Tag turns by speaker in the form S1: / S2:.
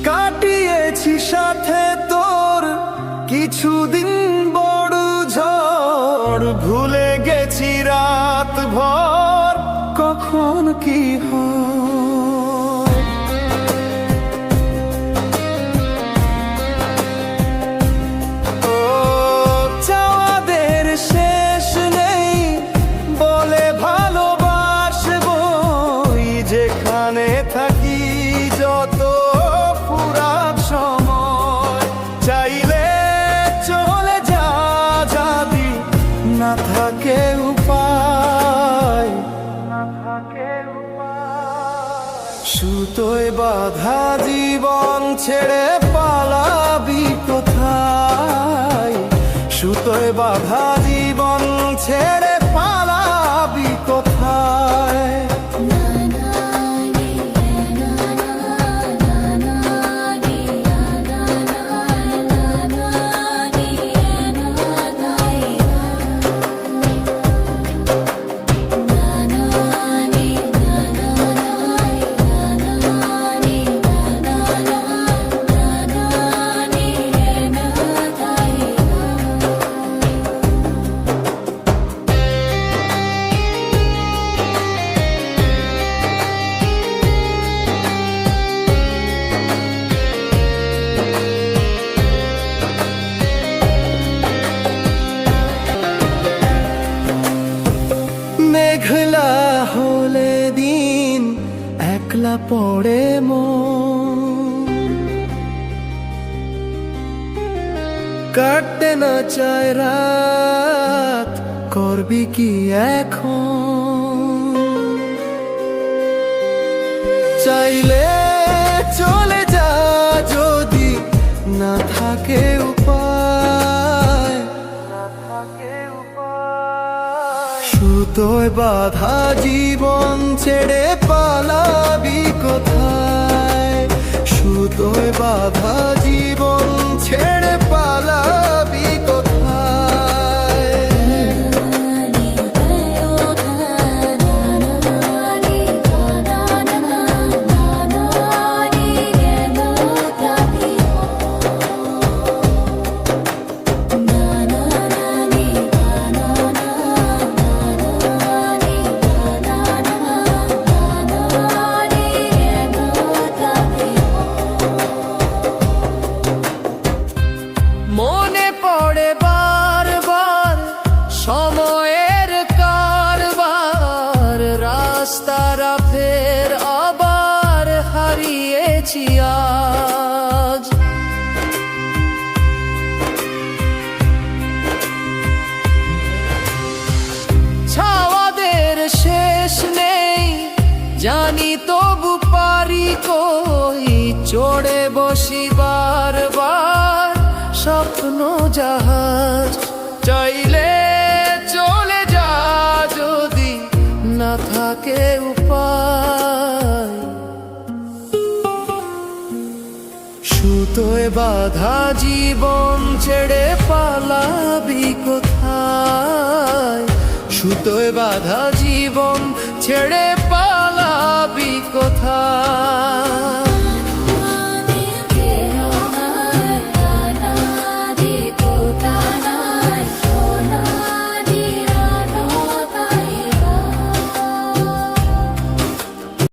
S1: কাটিয়েছি সাথে তোর কিছুদিন বড় ঝড়, ভুলে গেছি রাত ভর কখন কি হয়। ও চাওয়াদের শেষ নেই বলে ভালোবাসবো, যেখানে থাকি যত পুরাত সময়। চাইলে চলে যা যদি না থাকে উপায়, সুতোয় বাঁধা জীবন ছেড়ে পালাবি কোথায়, সুতোয় বাঁধা জীবন ছেড়ে পালাবি কোথায়। মেঘলা হলে দিন একলা পড়ে মন, কাটতে না চায় রাত করবি কি এখন। চাইলে চলে যা যদি না থাকে উপায়, সুতোয় বাঁধা জীবন ছেড়ে পালাবি কোথায়, সুতোয় বাঁধা জীবন ছেড়ে পালাবি কোথায়। মনে পড়ে বারবার সময়ের কারবার, রাস্তারা ফের আবার হারিয়েছি আজ। ছাওয়াদের শেষ নেই জানি তবু পারি কই, চড়ে বসি বারবার স্বপ্ন জাহাজ। চাইলে চলে যা যদি না থাকে উপায়, সুতোয় বাঁধা জীবন ছেড়ে পালাবি কোথায়, সুতোয় বাঁধা জীবন ছেড়ে